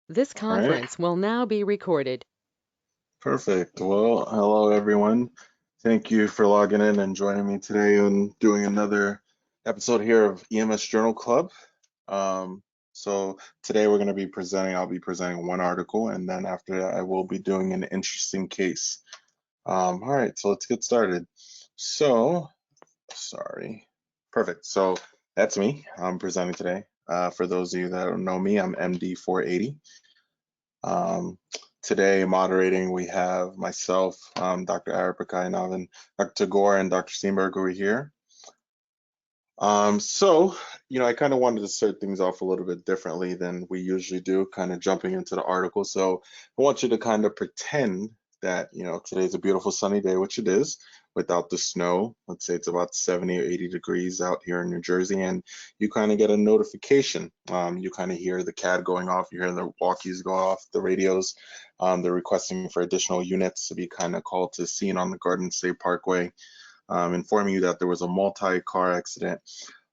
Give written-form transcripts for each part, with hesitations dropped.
This All right, conference will now be recorded. perfect. Well, hello everyone. Thank you for logging in and joining me today and doing another episode here of EMS Journal Club. So today I'll be presenting one article, and then after that I will be doing an interesting case. All right, so let's get started. So, sorry. Perfect. So that's me. I'm presenting today. For those of you that don't know me, I'm MD 480. Um, Today, moderating, we have myself, Dr. Arapakayanov, and Dr. Tagore and Dr. Steenberg over here. I kind of wanted to start things off a little bit differently than we usually do, kind of jumping into the article. So I want you to kind of pretend that, today's a beautiful sunny day, which it is, without the snow. Let's say it's about 70 or 80 degrees out here in New Jersey, and you kind of get a notification. You kind of hear the CAD going off, you hear the walkies go off, the radios. They're requesting for additional units to be kind of called to scene on the Garden State Parkway, informing you that there was a multi-car accident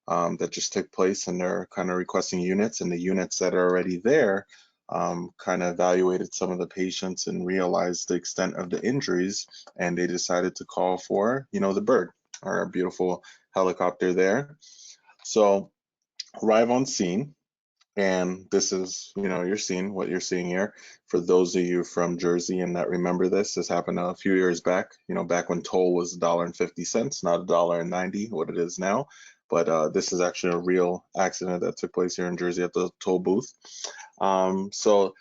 that just took place, and they're kind of requesting units, and the units that are already there kind of evaluated some of the patients and realized the extent of the injuries, and they decided to call for, the bird, our beautiful helicopter there. So arrive on scene, and this is, you're seeing what you're seeing here. For those of you from Jersey and that remember this happened a few years back, back when toll was $1.50, not $1.90, what it is now. But this is actually a real accident that took place here in Jersey at the toll booth. So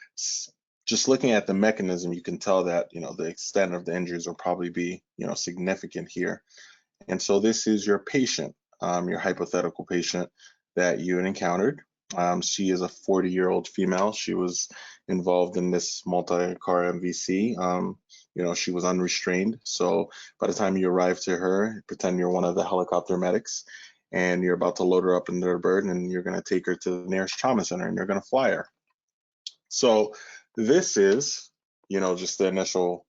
just looking at the mechanism, you can tell that, the extent of the injuries will probably be, significant here. And so this is your patient, your hypothetical patient that you encountered. She is a 40-year-old female. She was involved in this multi-car MVC. She was unrestrained. So by the time you arrive to her, pretend you're one of the helicopter medics, and you're about to load her up into the bird, and you're going to take her to the nearest trauma center, and you're going to fly her. So this is, just the initial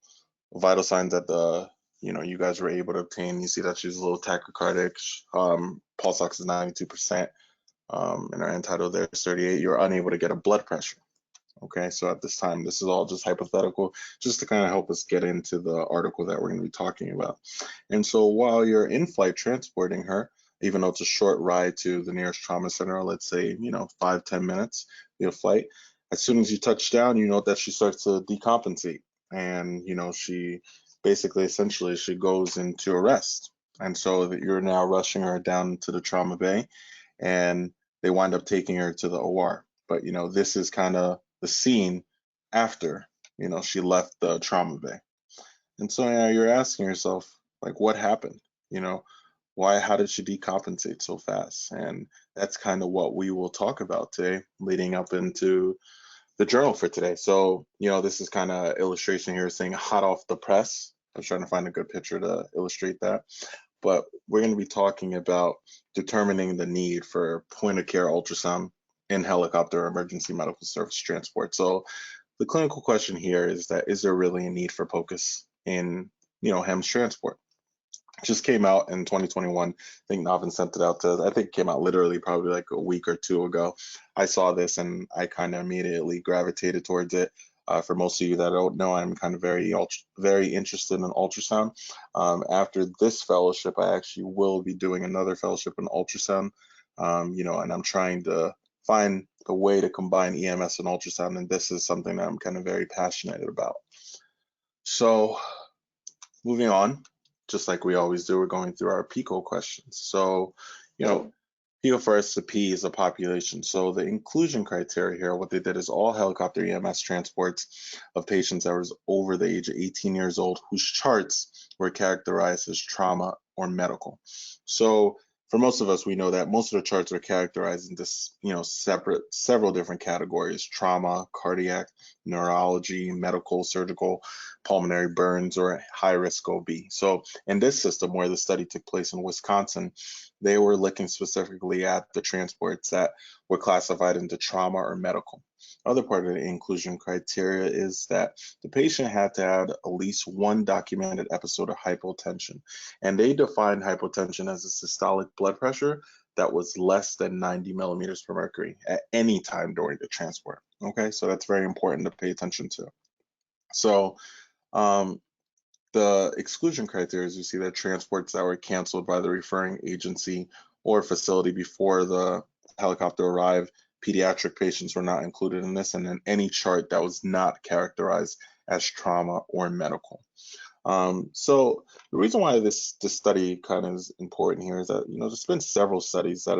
vital signs that you guys were able to obtain. You see that she's a little tachycardic. Pulse ox is 92%, and our end tidal there is 38. You're unable to get a blood pressure. Okay, so at this time, this is all just hypothetical, just to kind of help us get into the article that we're going to be talking about. And so while you're in flight transporting her, even though it's a short ride to the nearest trauma center, let's say, 5-10 minutes via flight, as soon as you touch down, you know that she starts to decompensate. And, she basically, essentially, she goes into arrest. And so that you're now rushing her down to the trauma bay, and they wind up taking her to the OR. But, this is kind of the scene after, she left the trauma bay. And so now you're asking yourself, like, what happened? You know, how did she decompensate so fast? And that's kind of what we will talk about today, leading up into the journal for today. So, this is kind of illustration here saying hot off the press. I was trying to find a good picture to illustrate that. But we're going to be talking about determining the need for point of care ultrasound in helicopter emergency medical service transport. So the clinical question here is that, is there really a need for POCUS in, HEMS transport? It just came out in 2021. I think Navin sent it out I think it came out literally probably like a week or two ago. I saw this and I kind of immediately gravitated towards it. For most of you that don't know, I'm kind of very interested in ultrasound. After this fellowship, I actually will be doing another fellowship in ultrasound. And I'm trying to find a way to combine EMS and ultrasound, and this is something that I'm kind of very passionate about. So moving on, just like we always do, we're going through our PICO questions. So, PICO first, the P is a population. So the inclusion criteria here, what they did is all helicopter EMS transports of patients that was over the age of 18 years old whose charts were characterized as trauma or medical. So for most of us, we know that most of the charts are characterized into, several different categories: trauma, cardiac, neurology, medical, surgical, pulmonary, burns, or high risk OB. So in this system where the study took place in Wisconsin, they were looking specifically at the transports that were classified into trauma or medical. Other part of the inclusion criteria is that the patient had to have at least one documented episode of hypotension. And they defined hypotension as a systolic blood pressure that was less than 90 millimeters per mercury at any time during the transport. Okay, so that's very important to pay attention to. So um, the exclusion criteria is you see that transports that were canceled by the referring agency or facility before the helicopter arrived, pediatric patients were not included in this, and then any chart that was not characterized as trauma or medical. So the reason why this study kind of is important here is that there's been several studies that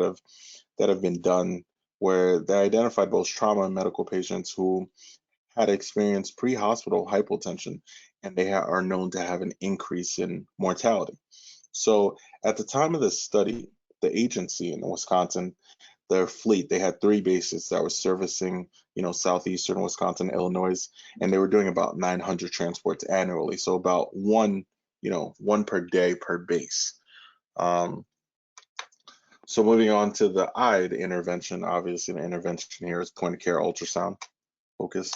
have been done where they identified both trauma and medical patients who had experienced pre-hospital hypotension, and they are known to have an increase in mortality. So at the time of this study, the agency in Wisconsin, their fleet, they had 3 bases that were servicing, southeastern Wisconsin, Illinois, and they were doing about 900 transports annually. So about one per day per base. So moving on to the eye, the intervention, obviously the intervention here is point of care ultrasound focus.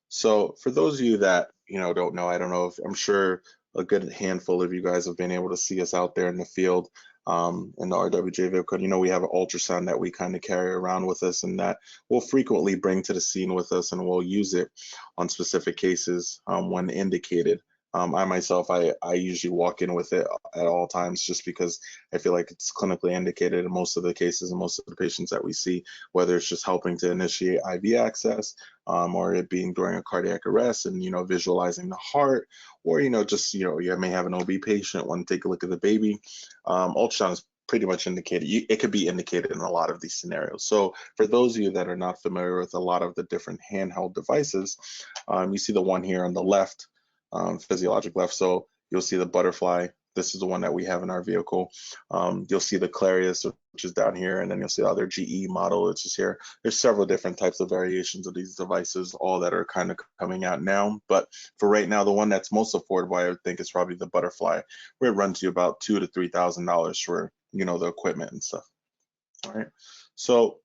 So for those of you that don't know, I don't know if I'm sure a good handful of you guys have been able to see us out there in the field in the RWJ vehicle. We have an ultrasound that we kind of carry around with us and that we'll frequently bring to the scene with us, and we'll use it on specific cases when indicated. I myself, I usually walk in with it at all times just because I feel like it's clinically indicated in most of the cases and most of the patients that we see, whether it's just helping to initiate IV access, or it being during a cardiac arrest and visualizing the heart, or just you may have an OB patient want to take a look at the baby. Ultrasound is pretty much indicated. It could be indicated in a lot of these scenarios. So for those of you that are not familiar with a lot of the different handheld devices, you see the one here on the left, physiologic left. So you'll see the butterfly. This is the one that we have in our vehicle. You'll see the Clarius, which is down here, and then you'll see the other GE model, which is here. There's several different types of variations of these devices, all that are kind of coming out now. But for right now, the one that's most affordable, I would think, is probably the butterfly, where it runs you about $2,000 to $3,000 for the equipment and stuff. All right. So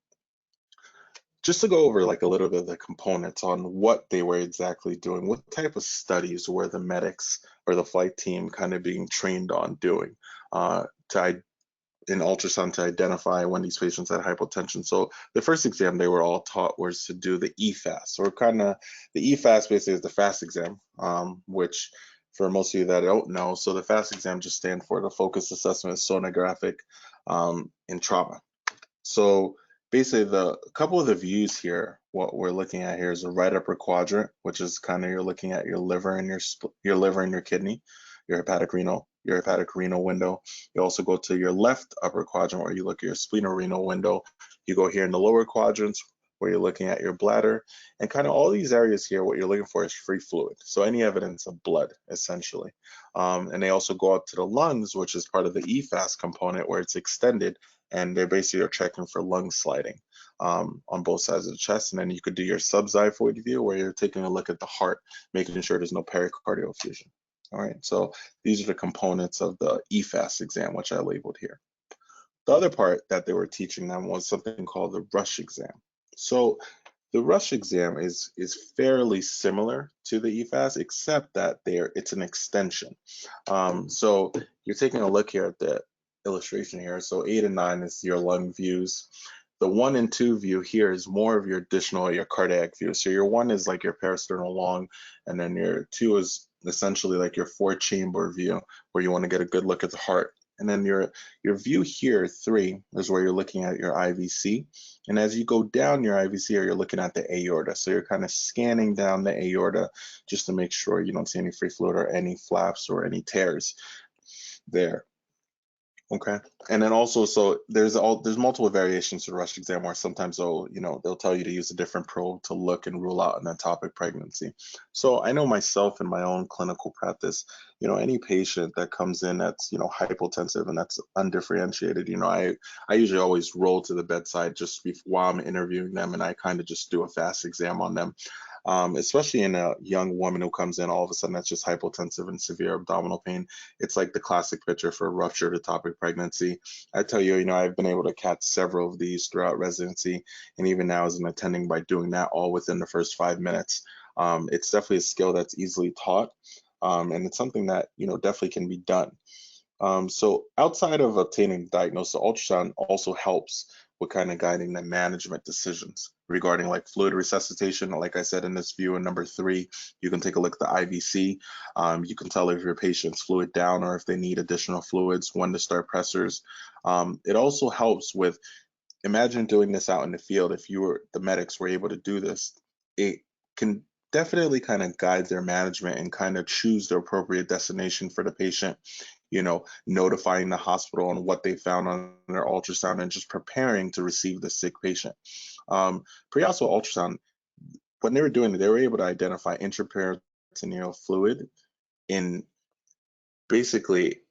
just to go over like a little bit of the components on what they were exactly doing, what type of studies were the medics or the flight team kind of being trained on doing in ultrasound to identify when these patients had hypotension. So the first exam they were all taught was to do the EFAS, or kind of the EFAS basically is the fast exam, which for most of you that don't know, so the fast exam just stands for the focused assessment of sonographic in trauma. So basically, a couple of the views here, what we're looking at here is the right upper quadrant, which is kind of you're looking at your liver and your liver and your kidney, your hepatic renal window. You also go to your left upper quadrant where you look at your splenorenal window. You go here in the lower quadrants where you're looking at your bladder, and kind of all these areas here, what you're looking for is free fluid. So any evidence of blood, essentially. And they also go up to the lungs, which is part of the EFAS component where it's extended, and they basically are checking for lung sliding on both sides of the chest. And then you could do your subxiphoid view where you're taking a look at the heart, making sure there's no pericardial effusion. All right, so these are the components of the EFAS exam, which I labeled here. The other part that they were teaching them was something called the rush exam. So the rush exam is fairly similar to the EFAS, except that it's an extension. So you're taking a look here at the illustration here. So 8 and 9 is your lung views. The 1 and 2 view here is more of your your cardiac view. So your 1 is like your parasternal lung, and then your 2 is essentially like your 4-chamber view, where you want to get a good look at the heart. And then your view here, 3, is where you're looking at your IVC. And as you go down your IVC, you're looking at the aorta. So you're kind of scanning down the aorta just to make sure you don't see any free fluid or any flaps or any tears there. Okay, and then also, so there's multiple variations to the rush exam where sometimes they'll tell you to use a different probe to look and rule out an ectopic pregnancy. So I know myself in my own clinical practice, any patient that comes in that's hypotensive and that's undifferentiated, I usually always roll to the bedside just while I'm interviewing them, and I kind of just do a fast exam on them. Especially in a young woman who comes in all of a sudden that's just hypotensive and severe abdominal pain. It's like the classic picture for a ruptured ectopic pregnancy. I tell you, I've been able to catch several of these throughout residency, and even now as an attending by doing that all within the first 5 minutes. It's definitely a skill that's easily taught, and it's something that definitely can be done. So outside of obtaining the diagnosis, the ultrasound also helps with kind of guiding the management decisions regarding like fluid resuscitation. Like I said in this view in number 3, you can take a look at the IVC. You can tell if your patient's fluid down or if they need additional fluids, when to start pressors. It also helps with, imagine doing this out in the field. If the medics were able to do this, it can definitely kind of guide their management and kind of choose the appropriate destination for the patient, notifying the hospital on what they found on their ultrasound and just preparing to receive the sick patient. Pre-hospital ultrasound, when they were doing it, they were able to identify intraperitoneal fluid in, basically,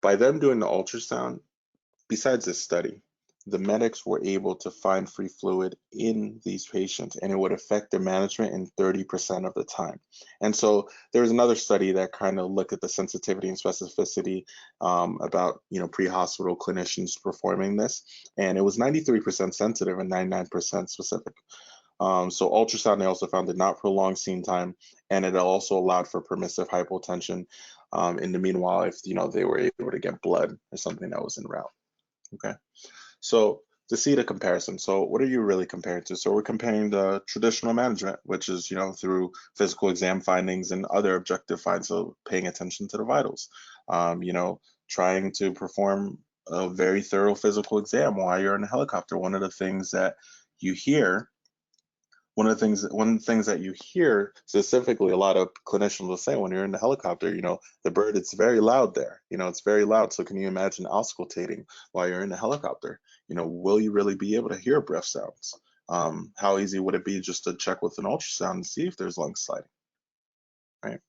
by them doing the ultrasound. Besides this study, the medics were able to find free fluid in these patients, and it would affect their management in 30% of the time. And so there was another study that kind of looked at the sensitivity and specificity about pre-hospital clinicians performing this, and it was 93% sensitive and 99% specific. So ultrasound, they also found, did not prolong scene time, and it also allowed for permissive hypotension in the meanwhile if they were able to get blood or something that was en route. Okay, so to see the comparison, so what are you really comparing to? So we're comparing the traditional management, which is, through physical exam findings and other objective finds, so paying attention to the vitals, trying to perform a very thorough physical exam while you're in a helicopter. One of the things that you hear specifically, a lot of clinicians will say when you're in the helicopter, the bird, it's very loud there. It's very loud. So can you imagine auscultating while you're in the helicopter? Will you really be able to hear breath sounds? How easy would it be just to check with an ultrasound and see if there's lung sliding, right?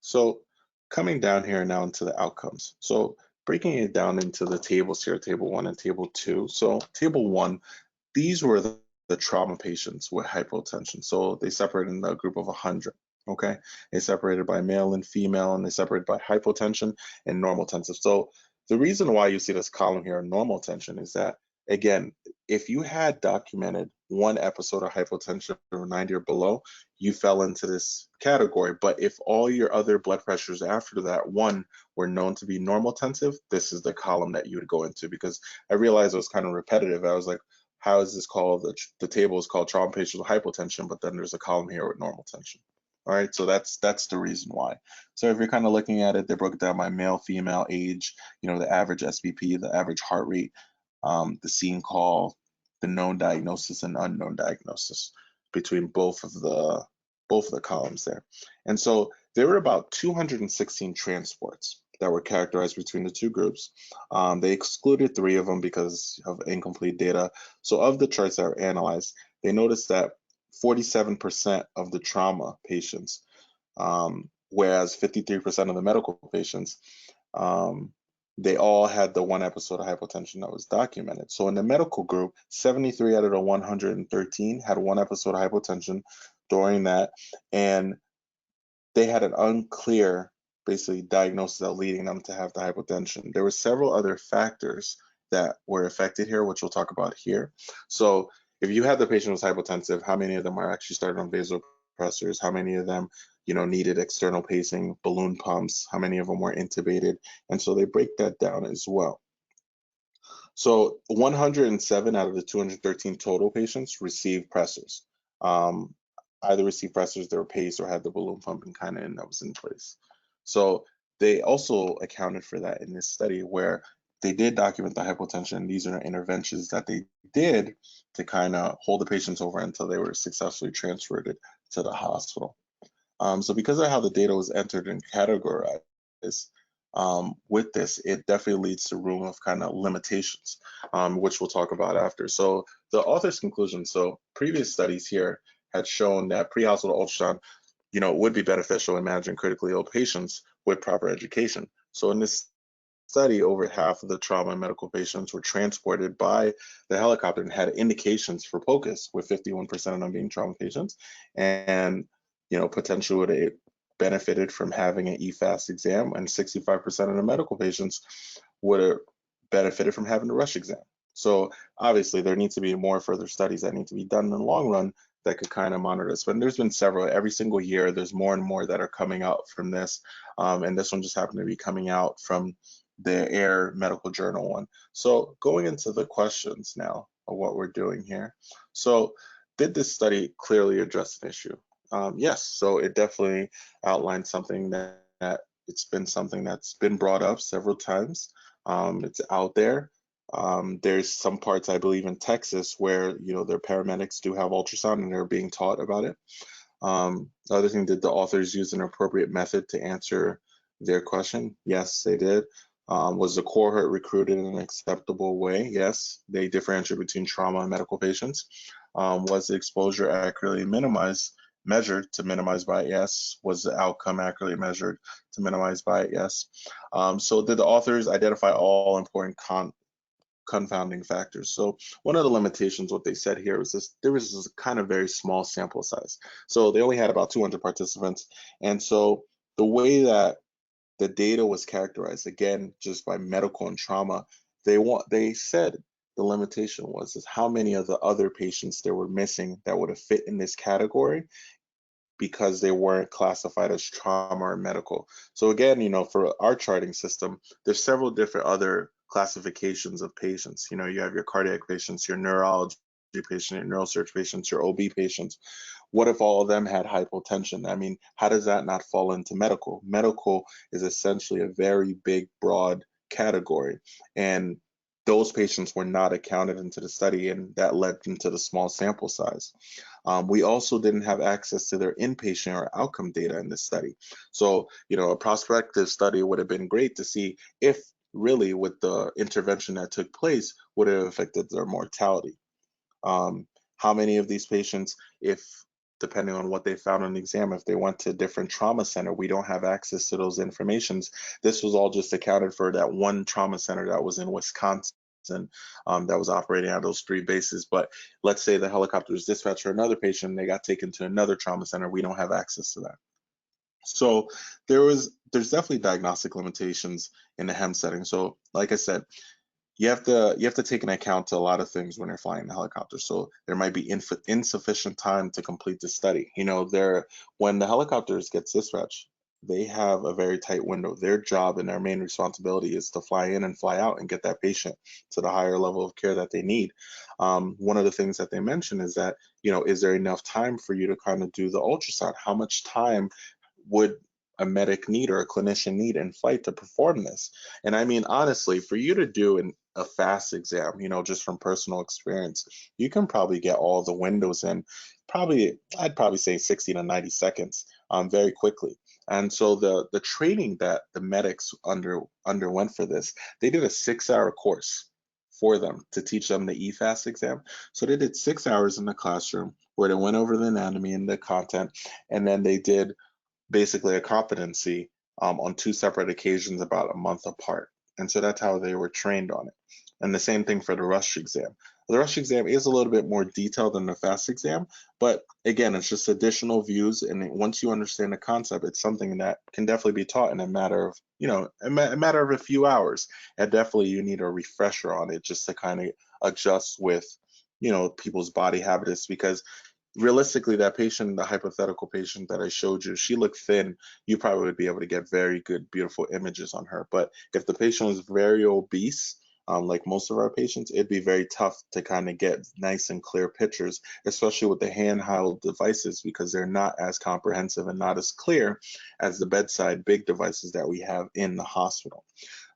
So coming down here now into the outcomes. So breaking it down into the tables here, table 1 and table 2. So table 1, these were the trauma patients with hypotension. So they separated in a group of 100. Okay, they separated by male and female, and they separated by hypotension and normal tensive. So the reason why you see this column here, normal tension, is that, again, if you had documented one episode of hypotension or 90 or below, you fell into this category. But if all your other blood pressures after that one were known to be normal tensive, this is the column that you would go into. Because I realized it was kind of repetitive. I was like, how is this called? The table is called trauma patients with hypotension, but then there's a column here with normal tension. All right, so that's the reason why. So if you're kind of looking at it, they broke it down by male, female, age, the average SBP, the average heart rate, the scene call, the known diagnosis and unknown diagnosis between both of the columns there. And so there were about 216 transports that were characterized between the two groups. They excluded 3 of them because of incomplete data. So of the charts that were analyzed, they noticed that 47% of the trauma patients, whereas 53% of the medical patients, they all had the one episode of hypotension that was documented. So in the medical group, 73 out of the 113 had one episode of hypotension during that, and they had an unclear, basically, diagnosis that leading them to have the hypotension. There were several other factors that were affected here, which we'll talk about here. So if you had the patient was hypotensive, how many of them are actually started on vasopressors? How many of them, needed external pacing, balloon pumps? How many of them were intubated? And so they break that down as well. So 107 out of the 213 total patients received pressors. Either received pressors that were paced or had the balloon pumping kind of, and that was in place. So they also accounted for that in this study where they did document the hypotension. These are interventions that they did to kind of hold the patients over until they were successfully transferred to the hospital. So because of how the data was entered and categorized, with this, it definitely leads to room of kind of limitations, which we'll talk about after. So the author's conclusion, so previous studies here had shown that pre-hospital ultrasound, would be beneficial in managing critically ill patients with proper education. So in this study, over half of the trauma and medical patients were transported by the helicopter and had indications for POCUS, with 51% of them being trauma patients, and potentially would have benefited from having an EFAST exam, and 65% of the medical patients would have benefited from having a rush exam. So obviously there needs to be more further studies that need to be done in the long run that could kind of monitor this. But there's been several. Every single year, there's more and more that are coming out from this. And this one just happened to be coming out from the Air Medical Journal one. So going into the questions now of what we're doing here. So did this study clearly address an issue? Yes, so it definitely outlined something that it's been something that's been brought up several times. It's out there. There's some parts, I believe, in Texas where, their paramedics do have ultrasound and they're being taught about it. The other thing, did the authors use an appropriate method to answer their question? Yes, they did. Was the cohort recruited in an acceptable way? Yes, they differentiate between trauma and medical patients. Was the exposure accurately measured to minimize by it? Yes. Was the outcome accurately measured to minimize by it? Yes. So did the authors identify all important confounding factors? So one of the limitations, what they said here was there was this kind of very small sample size. So they only had about 200 participants. And so the way that the data was characterized, again, just by medical and trauma, they said the limitation was is how many of the other patients there were missing that would have fit in this category because they weren't classified as trauma or medical. So again, for our charting system, there's several different other classifications of patients. You have your cardiac patients, your neurology patient, your neurosurge patients, your OB patients. What if all of them had hypotension? I mean, how does that not fall into medical? Medical is essentially a very big, broad category. And those patients were not accounted into the study, and that led into the small sample size. We also didn't have access to their inpatient or outcome data in this study. So, a prospective study would have been great to see if really with the intervention that took place would have affected their mortality. How many of these patients, if depending on what they found on the exam, if they went to a different trauma center, we don't have access to those informations. This was all just accounted for that one trauma center that was in Wisconsin, that was operating out those 3 bases. But let's say the helicopter was dispatched for another patient, and they got taken to another trauma center. We don't have access to that. So there's definitely diagnostic limitations in the HEM setting. So like I said, you have to take into account a lot of things when you're flying the helicopter. So there might be insufficient time to complete the study. When the helicopters get dispatched, they have a very tight window. Their job and their main responsibility is to fly in and fly out and get that patient to the higher level of care that they need. One of the things that they mentioned is that, is there enough time for you to kind of do the ultrasound? How much time would a medic need or a clinician need in flight to perform this? And I mean, honestly, for you to do a fast exam, just from personal experience, you can probably get all the windows in I'd probably say 60 to 90 seconds, very quickly. And so the training that the medics underwent for this, they did a 6-hour course for them to teach them the EFAST exam. So they did 6 hours in the classroom where they went over the anatomy and the content, and then they did basically a competency on 2 separate occasions about a month apart. And so that's how they were trained on it. And the same thing for the rush exam. The rush exam is a little bit more detailed than the fast exam, but again, it's just additional views. And once you understand the concept, it's something that can definitely be taught in a matter of, a matter of a few hours. And definitely you need a refresher on it just to kind of adjust with, people's body habits, because realistically, that patient, the hypothetical patient that I showed you, she looked thin. You probably would be able to get very good, beautiful images on her. But if the patient was very obese, like most of our patients, it'd be very tough to kind of get nice and clear pictures, especially with the handheld devices, because they're not as comprehensive and not as clear as the bedside big devices that we have in the hospital.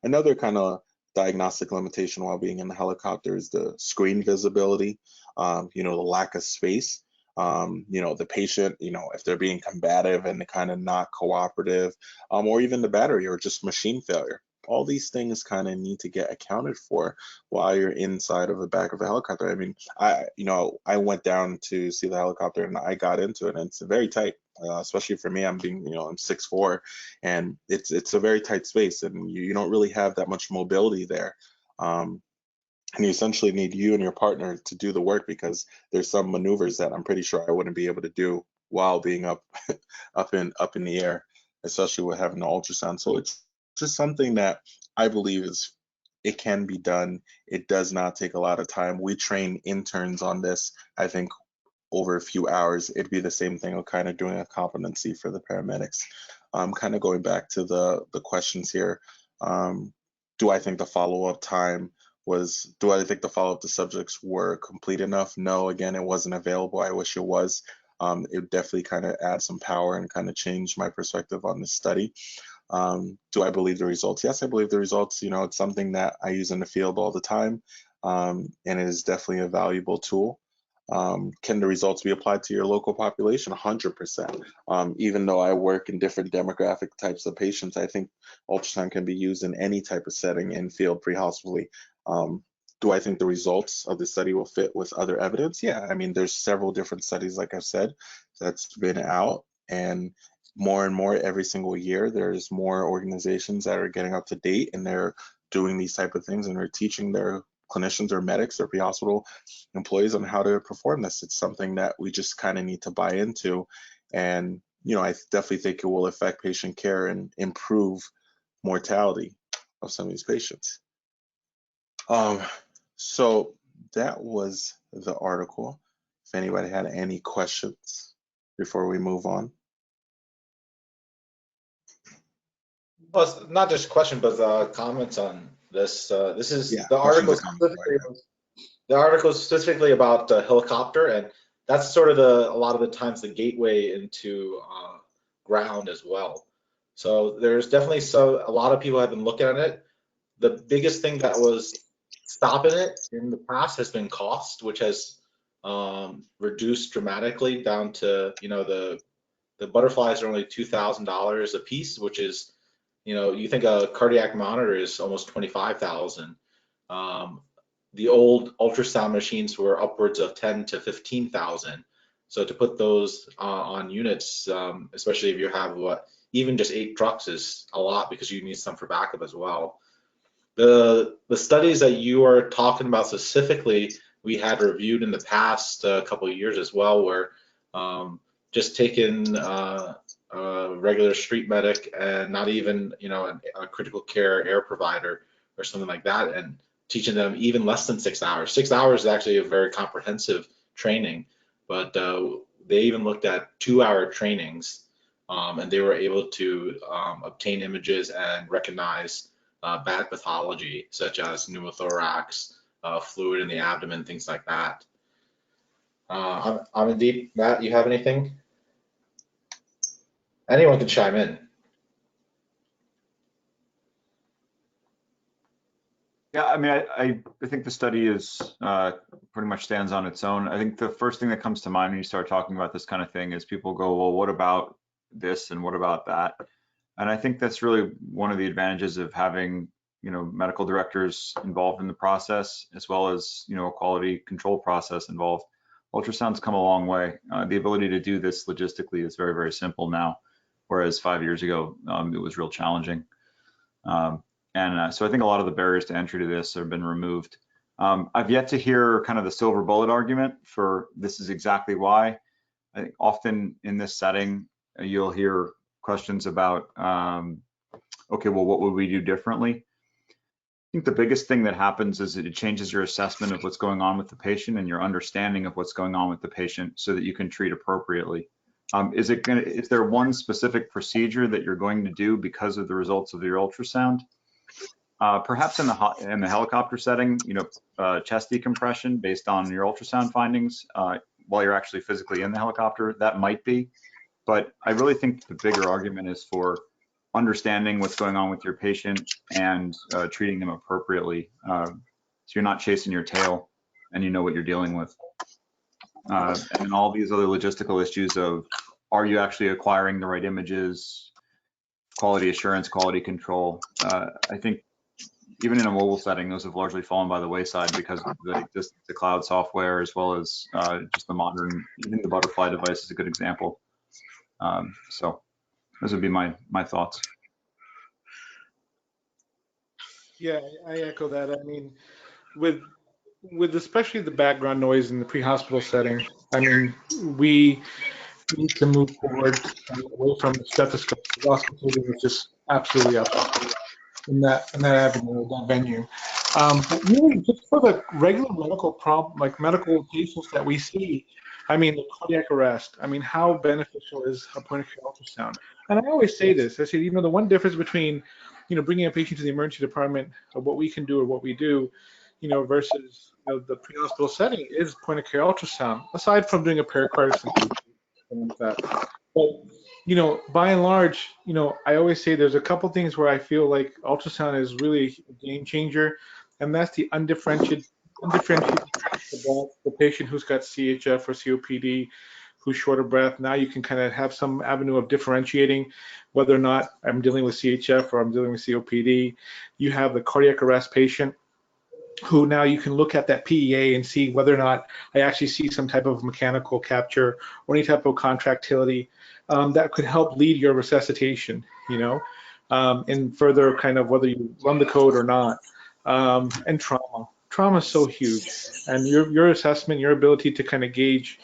Another kind of diagnostic limitation while being in the helicopter is the screen visibility, the lack of space. The patient, if they're being combative and kind of not cooperative, or even the battery or just machine failure. All these things kind of need to get accounted for while you're inside of the back of a helicopter. I mean, I went down to see the helicopter and I got into it, and it's very tight. Especially for me, I'm 6'4", and it's a very tight space, and you don't really have that much mobility there. And you essentially need you and your partner to do the work, because there's some maneuvers that I'm pretty sure I wouldn't be able to do while being up up in the air, especially with having the ultrasound. So it's just something that I believe it can be done. It does not take a lot of time. We train interns on this, I think, over a few hours. It'd be the same thing of kind of doing a competency for the paramedics. Kind of going back to the questions here. do I think the follow-up time do I think the follow-up to subjects were complete enough? No, again, it wasn't available. I wish it was. It definitely kind of adds some power and kind of changed my perspective on this study. Do I believe the results? Yes, I believe the results. It's something that I use in the field all the time, and it is definitely a valuable tool. Can the results be applied to your local population? 100%. Even though I work in different demographic types of patients, I think ultrasound can be used in any type of setting in field pre-hospitally. Do I think the results of the study will fit with other evidence? Yeah, I mean, there's several different studies, like I've said, that's been out, and more every single year. There's more organizations that are getting up to date, and they're doing these type of things, and they're teaching their clinicians or medics or pre-hospital employees on how to perform this. It's something that we just kind of need to buy into, and I definitely think it will affect patient care and improve mortality of some of these patients. So that was the article. If anybody had any questions before we move on. Well, it's not just a question, but comments on this. This is Yeah, the questions article or comments. specifically. The article is specifically about helicopter, and that's sort of a lot of the times the gateway into ground as well. So there's definitely a lot of people have been looking at it. The biggest thing that was stopping it in the past has been cost, which has reduced dramatically down to, the butterflies are only $2,000 a piece, which is, you think a cardiac monitor is almost 25,000. The old ultrasound machines were upwards of 10 to 15,000. So to put those on units, especially if you have even just 8 trucks is a lot, because you need some for backup as well. The studies that you are talking about specifically, we had reviewed in the past couple of years as well, where just taking a regular street medic and not even a critical care air provider or something like that, and teaching them even less than 6 hours. 6 hours is actually a very comprehensive training, but they even looked at 2-hour trainings, and they were able to obtain images and recognize bad pathology such as pneumothorax, fluid in the abdomen, things like that. Amandeep, Matt, you have anything? Anyone can chime in. Yeah, I mean, I think the study is pretty much stands on its own. I think the first thing that comes to mind when you start talking about this kind of thing is people go, well, what about this and what about that? And I think that's really one of the advantages of having, medical directors involved in the process, as well as, a quality control process involved. Ultrasound's come a long way. The ability to do this logistically is very, very simple now, whereas 5 years ago, it was real challenging. So I think a lot of the barriers to entry to this have been removed. I've yet to hear kind of the silver bullet argument for this is exactly why. I think often in this setting, you'll hear questions about, okay, well, what would we do differently? I think the biggest thing that happens is that it changes your assessment of what's going on with the patient and your understanding of what's going on with the patient so that you can treat appropriately. Is there one specific procedure that you're going to do because of the results of your ultrasound? Perhaps in the helicopter setting, chest decompression based on your ultrasound findings while you're actually physically in the helicopter, that might be. But I really think the bigger argument is for understanding what's going on with your patient and treating them appropriately, so you're not chasing your tail and you know what you're dealing with. And all these other logistical issues of, are you actually acquiring the right images, quality assurance, quality control. I think even in a mobile setting, those have largely fallen by the wayside because of the cloud software, as well as just the modern, even the butterfly device is a good example. So those would be my thoughts. Yeah, I echo that. I mean, with especially the background noise in the pre-hospital setting, I mean, we need to move forward away from the stethoscope. The auscultating is just absolutely up in that avenue, that venue. But really, just for the regular medical problem, like medical patients that we see, I mean, the cardiac arrest. I mean, how beneficial is a point of care ultrasound? And I always say this. I say, the one difference between bringing a patient to the emergency department of what we can do or what we do, versus the pre-hospital setting is point of care ultrasound, aside from doing a pericarditis and something like that. But, by and large, I always say there's a couple things where I feel like ultrasound is really a game changer, and that's the undifferentiated about the patient who's got CHF or COPD, who's short of breath. Now you can kind of have some avenue of differentiating whether or not I'm dealing with CHF or I'm dealing with COPD. You have the cardiac arrest patient, who now you can look at that PEA and see whether or not I actually see some type of mechanical capture or any type of contractility that could help lead your resuscitation, and further kind of whether you run the code or not. And trauma. Trauma is so huge, and your assessment, your ability to kind of gauge,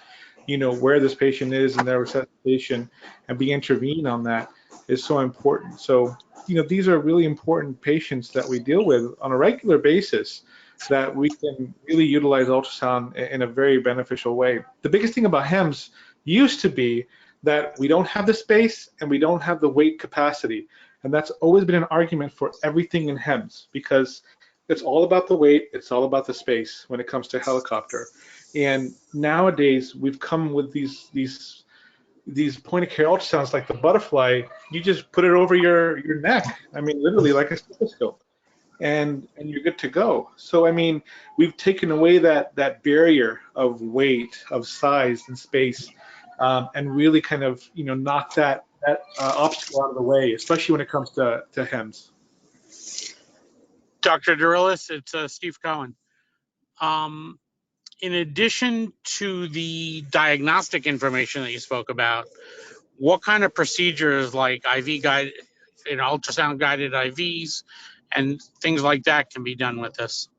where this patient is in their resuscitation and be intervene on that is so important. So, these are really important patients that we deal with on a regular basis that we can really utilize ultrasound in a very beneficial way. The biggest thing about HEMS used to be that we don't have the space and we don't have the weight capacity. And that's always been an argument for everything in HEMS, because it's all about the weight, it's all about the space when it comes to helicopter. And nowadays we've come with these point of care ultrasounds like the butterfly. You just put it over your neck. I mean, literally like a stethoscope, and you're good to go. So I mean, we've taken away that barrier of weight, of size and space, and really kind of knock that obstacle out of the way, especially when it comes to HEMS. Dr. Dorilus, it's Steve Cohen. In addition to the diagnostic information that you spoke about, what kind of procedures like IV guided, ultrasound guided IVs and things like that can be done with this?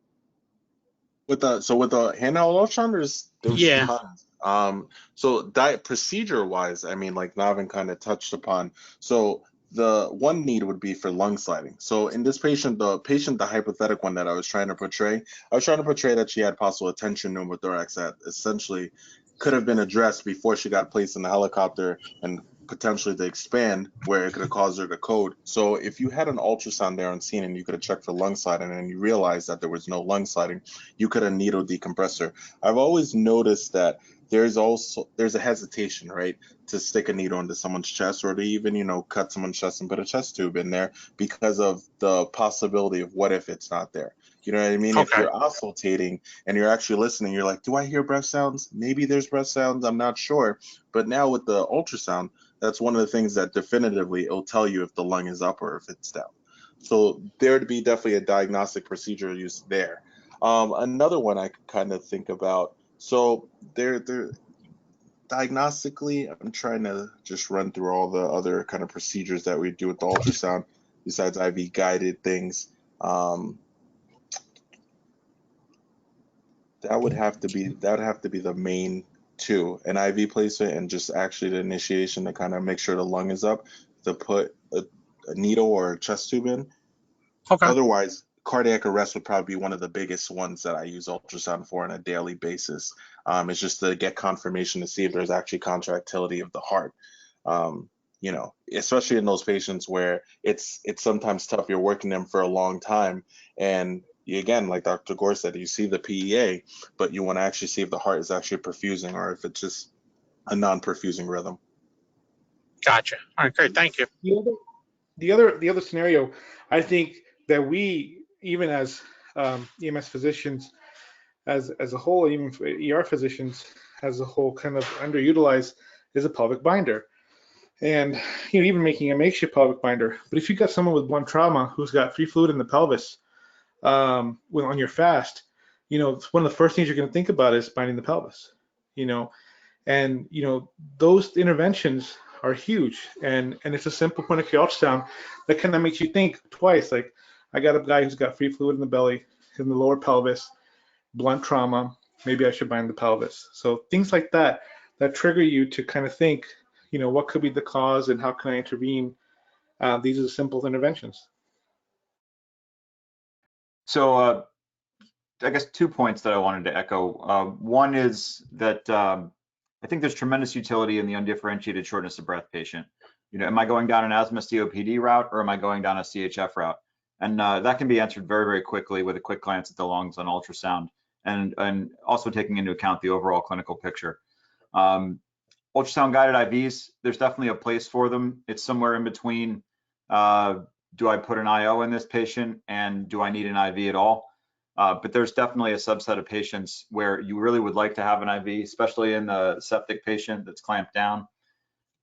With the handheld ultrasound, there's Yeah. tons. So procedure wise, I mean, like Navin kind of touched upon. So the one need would be for lung sliding. So in this patient, the hypothetical one that I was trying to portray that she had possible tension pneumothorax that essentially could have been addressed before she got placed in the helicopter and potentially to expand where it could have caused her to code. So if you had an ultrasound there on scene and you could have checked for lung sliding and you realized that there was no lung sliding, you could have needle decompressor. I've always noticed that there's a hesitation, right, to stick a needle into someone's chest or to even, cut someone's chest and put a chest tube in there because of the possibility of what if it's not there. You know what I mean? Okay. If you're auscultating and you're actually listening, you're like, do I hear breath sounds? Maybe there's breath sounds, I'm not sure. But now with the ultrasound, that's one of the things that definitively it'll tell you if the lung is up or if it's down. So there would be definitely a diagnostic procedure used there. Another one I could kind of think about. So there diagnostically, I'm trying to just run through all the other kind of procedures that we do with the ultrasound besides IV guided things. That would have to be the main two, an IV placement and just actually the initiation to kind of make sure the lung is up, to put a needle or a chest tube in. Okay. Otherwise, cardiac arrest would probably be one of the biggest ones that I use ultrasound for on a daily basis. It's just to get confirmation to see if there's actually contractility of the heart. Especially in those patients where it's sometimes tough. You're working them for a long time, and again, like Dr. Gore said, you see the PEA, but you want to actually see if the heart is actually perfusing or if it's just a non-perfusing rhythm. Gotcha. All right, great. Thank you. The other scenario, I think that we, even as EMS physicians, as a whole, even for ER physicians as a whole, kind of underutilized is a pelvic binder. And even making a makeshift pelvic binder. But if you've got someone with blunt trauma who's got free fluid in the pelvis, on your fast, it's one of the first things you're going to think about is binding the pelvis. And those interventions are huge, and it's a simple point of care ultrasound that kind of makes you think twice. Like, I got a guy who's got free fluid in the belly, in the lower pelvis, blunt trauma. Maybe I should bind the pelvis. So things like that trigger you to kind of think, what could be the cause and how can I intervene? These are the simple interventions. So I guess 2 points that I wanted to echo. One is that I think there's tremendous utility in the undifferentiated shortness of breath patient. You know, am I going down an asthma COPD route or am I going down a CHF route? And that can be answered very, very quickly with a quick glance at the lungs on ultrasound, and also taking into account the overall clinical picture. Ultrasound guided IVs, there's definitely a place for them. It's somewhere in between, do I put an IO in this patient and do I need an IV at all? But there's definitely a subset of patients where you really would like to have an IV, especially in the septic patient that's clamped down,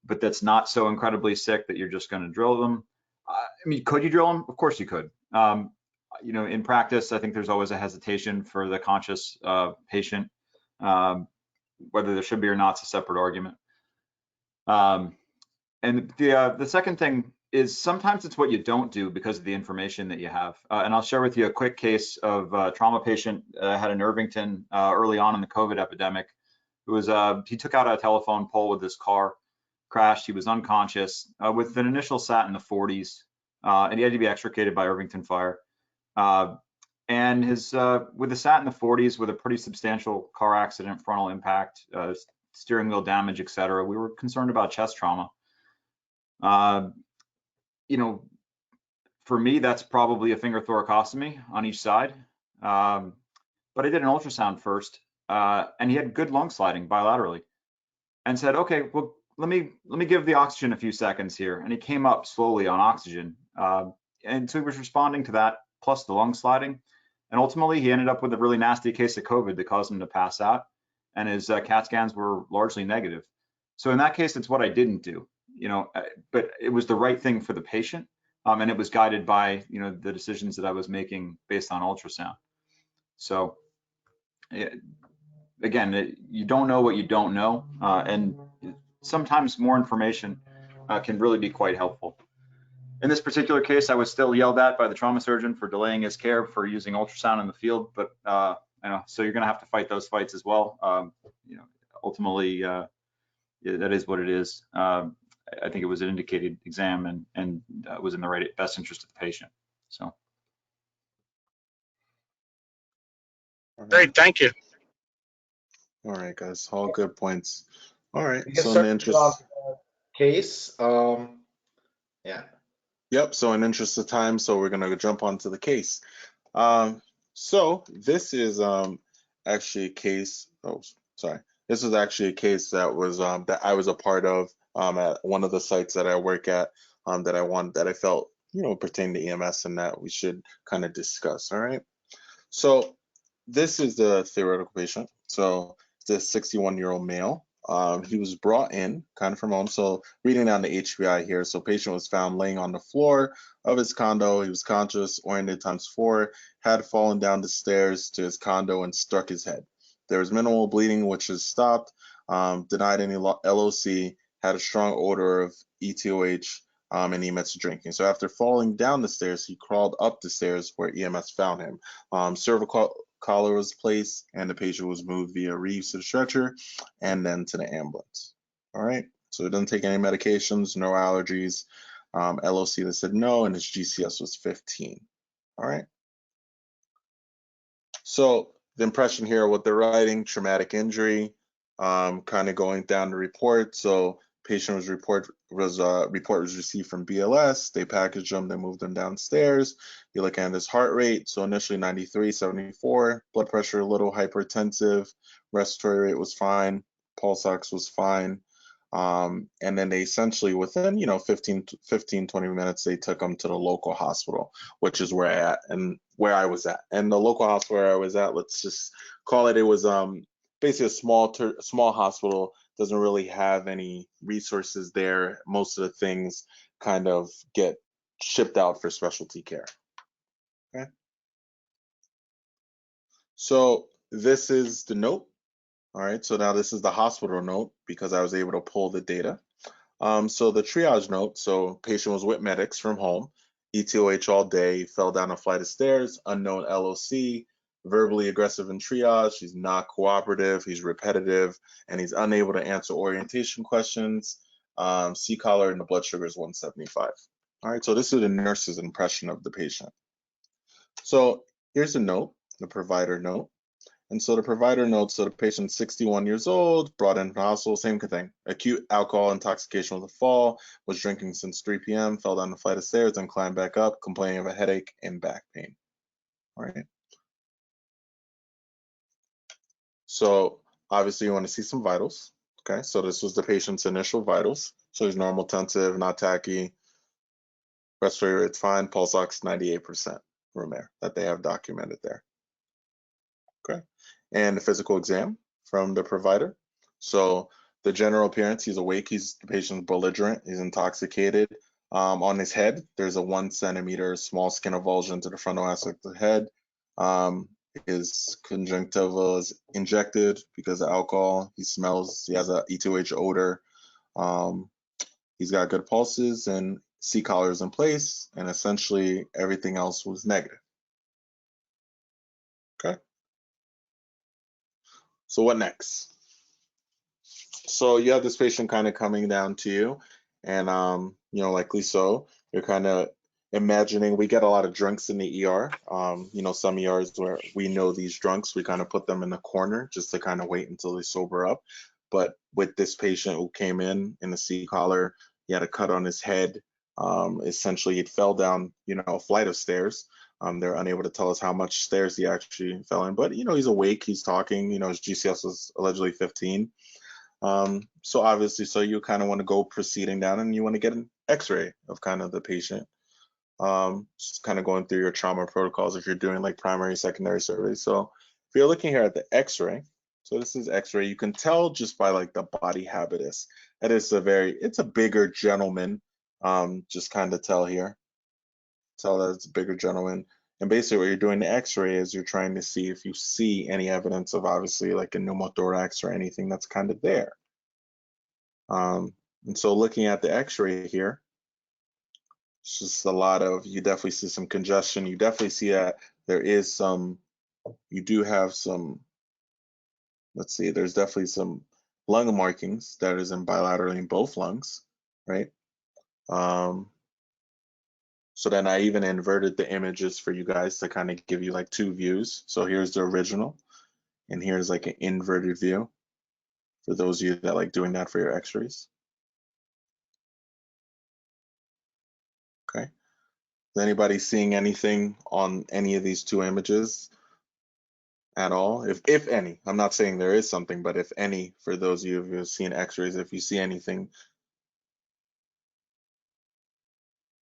but that's not so incredibly sick that you're just going to drill them. I mean, could you drill them? Of course you could. You know, in practice, I think there's always a hesitation for the conscious patient. Whether there should be or not is a separate argument. And the second thing is sometimes it's what you don't do because of the information that you have. And I'll share with you a quick case of a trauma patient had in Irvington early on in the COVID epidemic. It was he took out a telephone pole with his car, crashed. He was unconscious with an initial SAT in the 40s, and he had to be extricated by Irvington Fire. And his with a SAT in the 40s, with a pretty substantial car accident, frontal impact, steering wheel damage, et cetera, we were concerned about chest trauma. You know, for me, that's probably a finger thoracostomy on each side. But I did an ultrasound first, and he had good lung sliding bilaterally, and said, okay, well, let me give the oxygen a few seconds here. And he came up slowly on oxygen, and so he was responding to that plus the lung sliding. And ultimately, he ended up with a really nasty case of COVID that caused him to pass out, and his CAT scans were largely negative. So in that case, it's what I didn't do, you know, but it was the right thing for the patient, and it was guided by, you know, the decisions that I was making based on ultrasound. So again, you don't know what you don't know, and sometimes more information can really be quite helpful. In this particular case, I was still yelled at by the trauma surgeon for delaying his care for using ultrasound in the field, but you know, so you're going to have to fight those fights as well. You know, ultimately, that is what it is. I think it was an indicated exam and was in the best interest of the patient. So. Great, thank you. All right, guys, all good points. All right, We can so in start the on interest, case. Yeah. yep, so in interest of time, so we're gonna jump onto the case. So this is actually a case, oh, sorry. This is actually a case that was that I was a part of at one of the sites that I work at that I felt, you know, pertained to EMS and that we should kind of discuss. All right. So this is the theoretical patient. So it's a 61-year-old male. He was brought in kind of from home. So reading down the HBI here. So patient was found laying on the floor of his condo. He was conscious, oriented ×4, had fallen down the stairs to his condo and struck his head. There was minimal bleeding, which has stopped, denied any LOC, had a strong odor of ETOH, and EMS drinking. So after falling down the stairs, he crawled up the stairs where EMS found him. Cervical collar was placed and the patient was moved via Reeves to the stretcher and then to the ambulance. All right, so he doesn't take any medications, no allergies, LOC that said no, and his GCS was 15. All right, so the impression here, what they're writing, traumatic injury, kind of going down the report. So patient report was received from BLS. They packaged him, they moved him downstairs. You look at his heart rate. So initially 93, 74, blood pressure a little hypertensive, respiratory rate was fine, pulse ox was fine. And then they essentially within, you know, 15, 20 minutes, they took him to the local hospital, which is where I was at. And the local hospital where I was at, let's just call it was basically a small hospital, doesn't really have any resources there. Most of the things kind of get shipped out for specialty care. Okay. So this is the note. All right, so now this is the hospital note because I was able to pull the data. So the triage note, so patient was with medics from home, ETOH all day, fell down a flight of stairs, unknown LOC, verbally aggressive in triage, he's not cooperative, he's repetitive, and he's unable to answer orientation questions. C-collar and the blood sugar is 175. All right, so this is the nurse's impression of the patient. So here's the note, the provider note. And so the provider notes, so the patient's 61 years old, brought in from the hospital, same thing. Acute alcohol intoxication with a fall, was drinking since 3 p.m., fell down the flight of stairs and climbed back up, complaining of a headache and back pain. All right. So obviously you want to see some vitals. Okay, so this was the patient's initial vitals. So he's normal tensive, not tachy, respiratory rate's fine, pulse ox 98% room air that they have documented there. Okay, and the physical exam from the provider. So the general appearance, he's awake, the patient's belligerent, he's intoxicated. On his head, there's a 1 centimeter small skin avulsion to the frontal aspect of the head. His conjunctiva is injected because of alcohol. He smells, he has a E2H odor. He's got good pulses and C collars in place, and essentially everything else was negative. Okay. So what next? So you have this patient kind of coming down to you, and you know, likely so, you're kind of imagining, we get a lot of drunks in the ER. You know, some ERs where we know these drunks, we kind of put them in the corner just to kind of wait until they sober up. But with this patient who came in the C collar, he had a cut on his head. Essentially, it fell down, you know, a flight of stairs. They're unable to tell us how much stairs he actually fell in, but you know, he's awake, he's talking. You know, his GCS was allegedly 15. So obviously, so you kind of want to go proceeding down, and you want to get an X-ray of kind of the patient. Just kind of going through your trauma protocols if you're doing like primary, secondary surveys. So if you're looking here at the X-ray, so this is X-ray, you can tell just by like the body habitus that it's a bigger gentleman. Just kind of tell here, tell that it's a bigger gentleman. And basically what you're doing the X-ray is you're trying to see if you see any evidence of obviously like a pneumothorax or anything that's kind of there. And so looking at the X-ray here, it's just a lot of, you definitely see some congestion. You definitely see that there is some, you do have some, let's see, there's definitely some lung markings that is in bilaterally in both lungs, right? So then I even inverted the images for you guys to kind of give you like 2 views. So here's the original, and here's like an inverted view for those of you that like doing that for your X-rays. Okay. Is anybody seeing anything on any of these 2 images at all? If any, I'm not saying there is something, but if any, for those of you who have seen X-rays, if you see anything.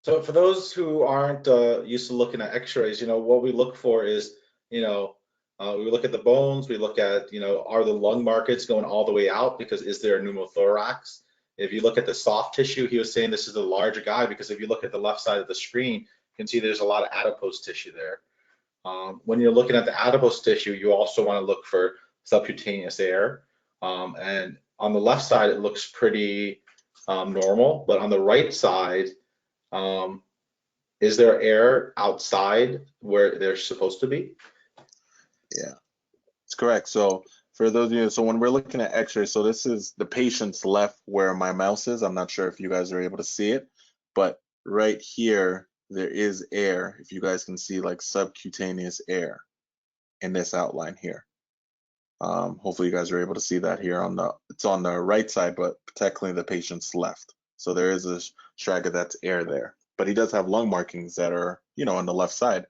So for those who aren't used to looking at X-rays, you know, what we look for is, you know, we look at the bones, we look at, you know, are the lung markets going all the way out, because is there a pneumothorax? If you look at the soft tissue, he was saying this is a larger guy, because if you look at the left side of the screen, you can see there's a lot of adipose tissue there. When you're looking at the adipose tissue, you also want to look for subcutaneous air. And on the left side, it looks pretty normal, but on the right side, is there air outside where they're supposed to be? Yeah, it's correct. So for those of you, so when we're looking at X-ray, so this is the patient's left where my mouse is. I'm not sure if you guys are able to see it, but right here, there is air. If you guys can see like subcutaneous air in this outline here. Hopefully you guys are able to see that here on it's on the right side, but technically the patient's left. So there is a stragger that's air there, but he does have lung markings that are, you know, on the left side.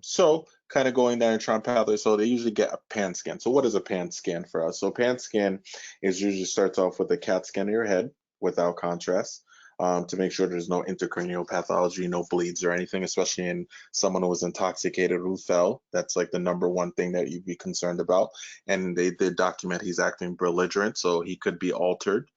So kind of going down and trying pathway, so they usually get a pan scan. So what is a pan scan for us? So a pan scan is usually starts off with a CAT scan of your head without contrast. To make sure there's no intracranial pathology, no bleeds or anything, especially in someone who was intoxicated who fell. That's like the #1 thing that you'd be concerned about. And they did document he's acting belligerent, so he could be altered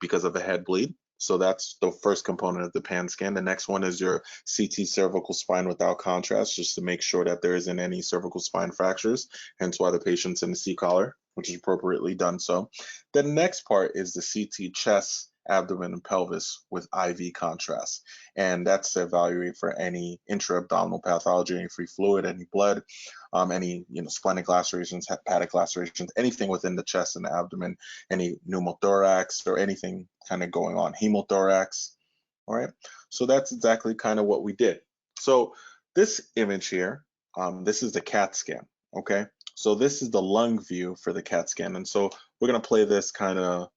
because of a head bleed. So that's the first component of the pan scan. The next one is your CT cervical spine without contrast, just to make sure that there isn't any cervical spine fractures, hence why the patient's in the C collar, which is appropriately done so. The next part is the CT chest, abdomen, and pelvis with IV contrast. And that's to evaluate for any intra-abdominal pathology, any free fluid, any blood, any, you know, splenic lacerations, hepatic lacerations, anything within the chest and the abdomen, any pneumothorax or anything kind of going on, hemothorax. All right, so that's exactly kind of what we did. So this image here, this is the CAT scan, okay? So this is the lung view for the CAT scan. And so we're gonna play this I'm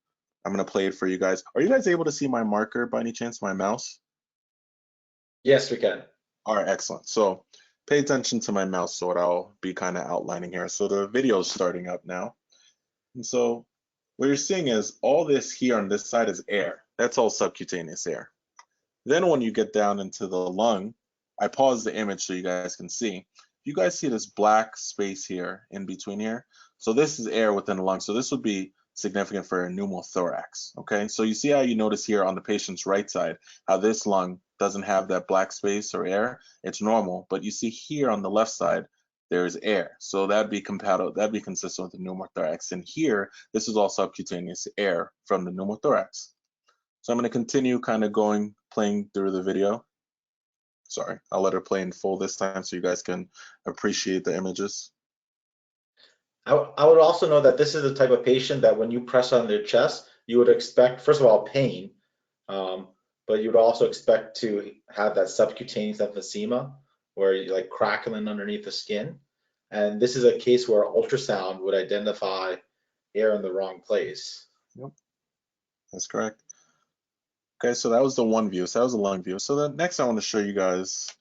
gonna play it for you guys. Are you guys able to see my marker by any chance, my mouse? Yes, we can. All right, excellent. So pay attention to my mouse, so what I'll be kind of outlining here. So the video is starting up now. And so what you're seeing is all this here on this side is air. That's all subcutaneous air. Then when you get down into the lung, I pause the image so you guys can see. You guys see this black space here in between here. So this is air within the lung. So this would be significant for a pneumothorax. Okay, so you see how you notice here on the patient's right side how this lung doesn't have that black space or air. It's normal, but you see here on the left side there's air. So that'd be compatible, that'd be consistent with the pneumothorax. And here, this is all subcutaneous air from the pneumothorax. So I'm going to continue kind of playing through the video. Sorry, I'll let her play in full this time so you guys can appreciate the images. I would also know that this is the type of patient that when you press on their chest, you would expect, first of all, pain, but you would also expect to have that subcutaneous emphysema where you like crackling underneath the skin. And this is a case where ultrasound would identify air in the wrong place. Yep, that's correct. Okay, so that was the one view. So that was the lung view. So the next I want to show you guys.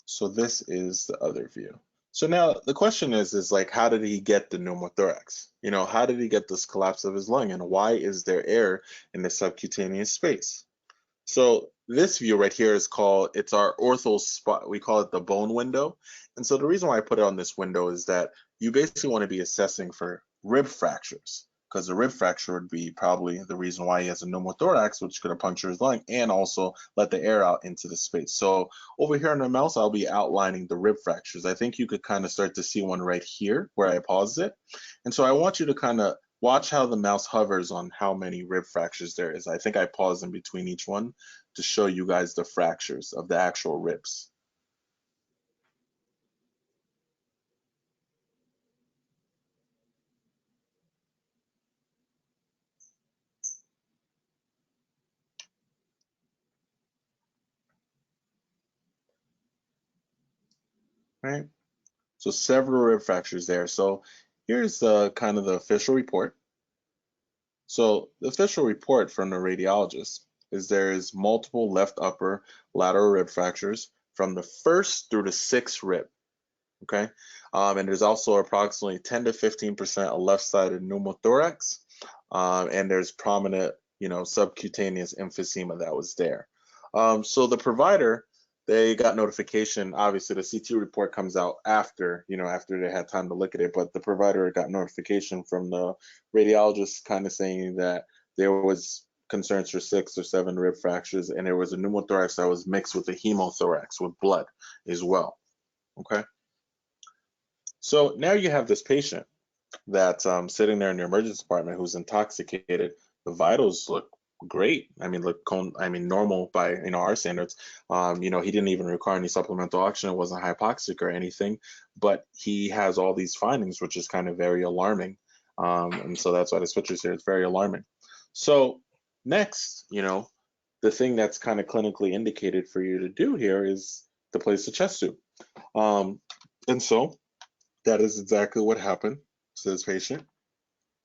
So this is the other view. So now the question is like, how did he get the pneumothorax? You know, how did he get this collapse of his lung, and why is there air in the subcutaneous space? So this view right here is it's our ortho spot. We call it the bone window. And so the reason why I put it on this window is that you basically want to be assessing for rib fractures, because the rib fracture would be probably the reason why he has a pneumothorax, which could have punctured his lung and also let the air out into the space. So over here on the mouse, I'll be outlining the rib fractures. I think you could kind of start to see one right here where I paused it. And so I want you to kind of watch how the mouse hovers on how many rib fractures there is. I think I paused in between each one to show you guys the fractures of the actual ribs. Right? So several rib fractures there. So here's kind of the official report. So the official report from the radiologist is there is multiple left upper lateral rib fractures from the first through the sixth rib. Okay, and there's also approximately 10 to 15% of left-sided pneumothorax, and there's prominent, subcutaneous emphysema that was there. So the provider, they got notification. Obviously, the CT report comes out after, after they had time to look at it, but the provider got notification from the radiologist kind of saying that there was concerns for 6 or 7 rib fractures, and there was a pneumothorax that was mixed with a hemothorax with blood as well. Okay. So now you have this patient that's sitting there in the emergency department who's intoxicated. The vitals look great. I mean, normal by our standards. He didn't even require any supplemental oxygen. It wasn't hypoxic or anything, but he has all these findings, which is kind of very alarming. And so that's why this picture is here. It's very alarming. So next, the thing that's kind of clinically indicated for you to do here is to place a chest tube. And so that is exactly what happened to this patient.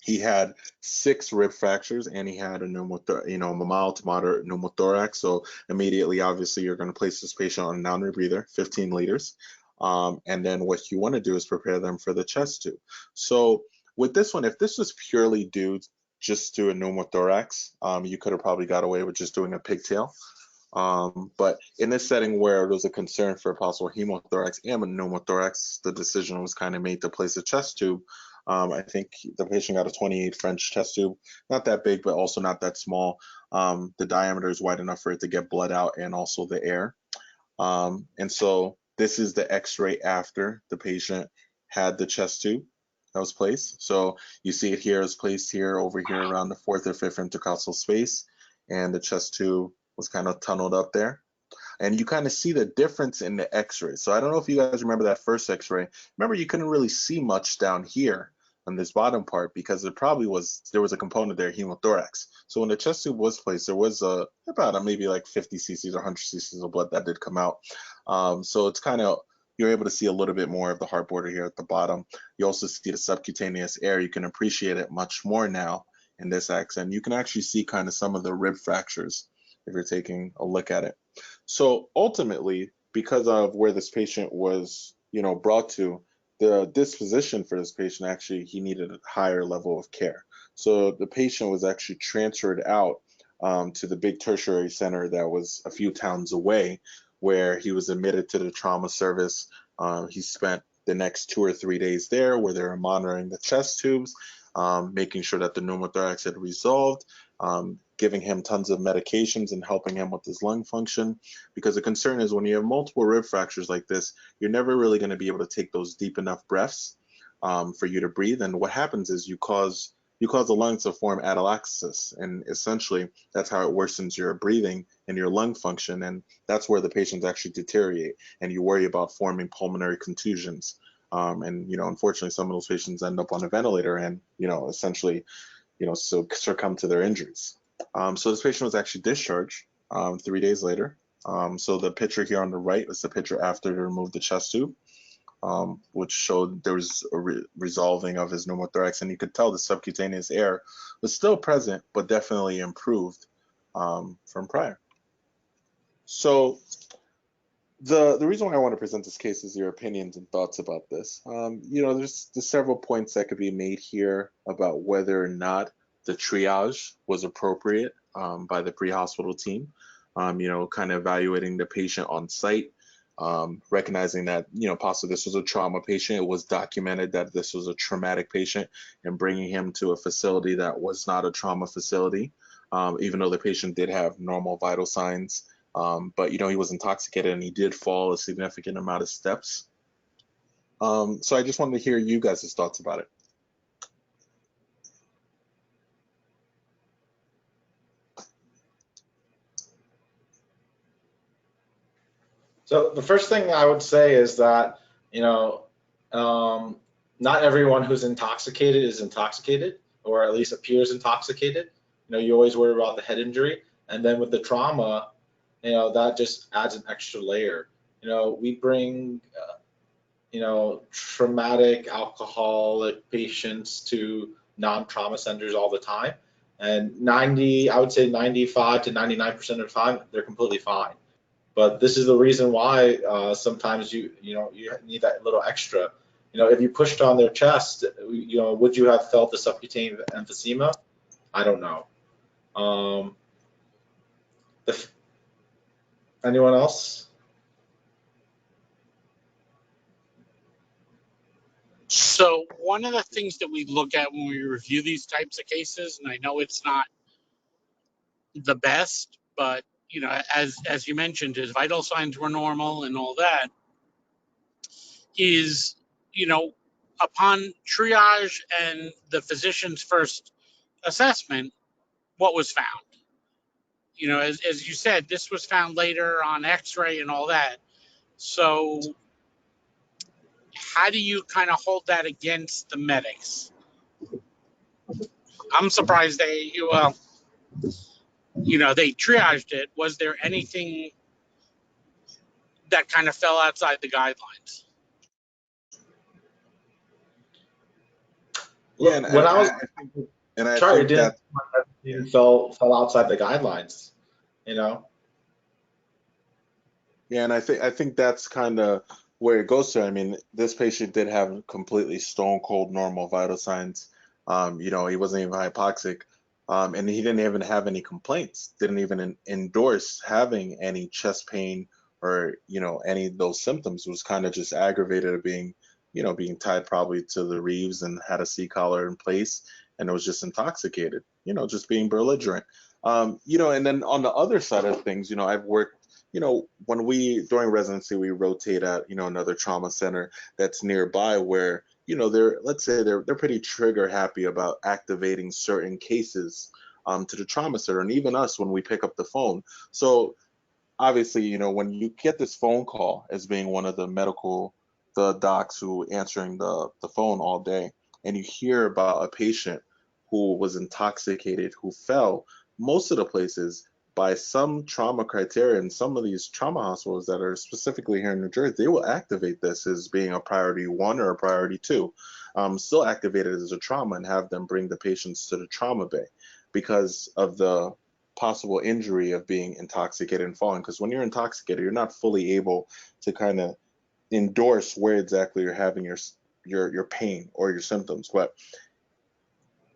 He had 6 rib fractures and he had a mild to moderate pneumothorax. So immediately, obviously, you're going to place this patient on a non-rebreather, 15 liters. And then what you want to do is prepare them for the chest tube. So with this one, if this was purely due just to a pneumothorax, you could have probably got away with just doing a pigtail. But in this setting where there was a concern for a possible hemothorax and a pneumothorax, the decision was kind of made to place a chest tube. I think the patient got a 28 French chest tube, not that big, but also not that small. The diameter is wide enough for it to get blood out and also the air. And so this is the x-ray after the patient had the chest tube that was placed. So you see it here is placed here over here around the 4th or 5th intercostal space, and the chest tube was kind of tunneled up there. And you kind of see the difference in the x-ray. So I don't know if you guys remember that first x-ray. Remember, you couldn't really see much down here on this bottom part because there was a component there, hemothorax. So when the chest tube was placed, there was about maybe like 50 cc's or 100 cc's of blood that did come out. So it's kind of you're able to see a little bit more of the heart border here at the bottom. You also see the subcutaneous air. You can appreciate it much more now in this X, and you can actually see kind of some of the rib fractures if you're taking a look at it. So ultimately, because of where this patient was, brought to, the disposition for this patient, actually, he needed a higher level of care. So the patient was actually transferred out to the big tertiary center that was a few towns away, where he was admitted to the trauma service. He spent the next 2 or 3 days there, where they were monitoring the chest tubes, making sure that the pneumothorax had resolved, giving him tons of medications and helping him with his lung function. Because the concern is, when you have multiple rib fractures like this, you're never really going to be able to take those deep enough breaths for you to breathe. And what happens is you cause the lungs to form atelectasis, and essentially that's how it worsens your breathing and your lung function, and that's where the patients actually deteriorate, and you worry about forming pulmonary contusions. And unfortunately, some of those patients end up on a ventilator and essentially so succumb to their injuries. So this patient was actually discharged 3 days later. So the picture here on the right is the picture after they removed the chest tube, which showed there was a resolving of his pneumothorax, and you could tell the subcutaneous air was still present, but definitely improved from prior. So the reason why I want to present this case is your opinions and thoughts about this. There's several points that could be made here about whether or not the triage was appropriate by the pre-hospital team. Kind of evaluating the patient on site, recognizing that possibly this was a trauma patient. It was documented that this was a traumatic patient, and bringing him to a facility that was not a trauma facility, even though the patient did have normal vital signs. But he was intoxicated and he did fall a significant amount of steps. So I just wanted to hear you guys' thoughts about it. So the first thing I would say is that, not everyone who's intoxicated is intoxicated, or at least appears intoxicated. You always worry about the head injury. And then with the trauma, that just adds an extra layer. We bring, traumatic alcoholic patients to non-trauma centers all the time. And I would say 95 to 99% of the time, they're completely fine. But this is the reason why sometimes you need that little extra. If you pushed on their chest, would you have felt the subcutaneous emphysema? I don't know. Anyone else? So one of the things that we look at when we review these types of cases, and I know it's not the best, but as you mentioned, his vital signs were normal and all that, is upon triage and the physician's first assessment, what was found. As you said, this was found later on X-ray and all that. So how do you kind of hold that against the medics? I'm surprised they triaged it. Was there anything that kind of fell outside the guidelines? Yeah, when I was sorry, it didn't fell outside the guidelines. Yeah, and I think that's kind of where it goes to. I mean, this patient did have completely stone cold normal vital signs. He wasn't even hypoxic, and he didn't even have any complaints. Didn't even endorse having any chest pain or any of those symptoms. Was kind of just aggravated of being tied probably to the reeves and had a C-collar in place, and it was just intoxicated. Just being belligerent. And then on the other side of things, I've worked. When during residency, we rotate at, another trauma center that's nearby where, let's say they're pretty trigger happy about activating certain cases to the trauma center, and even us when we pick up the phone. So obviously, when you get this phone call as being one of the docs who answering the phone all day, and you hear about a patient who was intoxicated, who fell, most of the places, by some trauma criteria, and some of these trauma hospitals that are specifically here in New Jersey, they will activate this as being a priority 1 or a priority 2. Still activate it as a trauma and have them bring the patients to the trauma bay because of the possible injury of being intoxicated and falling. Because when you're intoxicated, you're not fully able to kind of endorse where exactly you're having your pain or your symptoms. But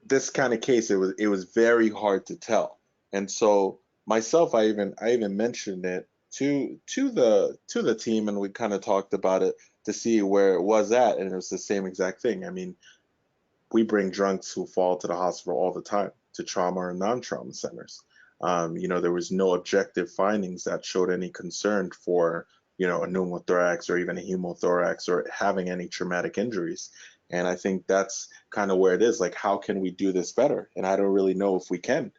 this kind of case, it was very hard to tell. And so myself, I even mentioned it to the team, and we kind of talked about it to see where it was at, and it was the same exact thing. I mean, we bring drunks who fall to the hospital all the time to trauma or non-trauma centers. There was no objective findings that showed any concern for, a pneumothorax or even a hemothorax or having any traumatic injuries. And I think that's kind of where it is. Like, how can we do this better? And I don't really know if we can.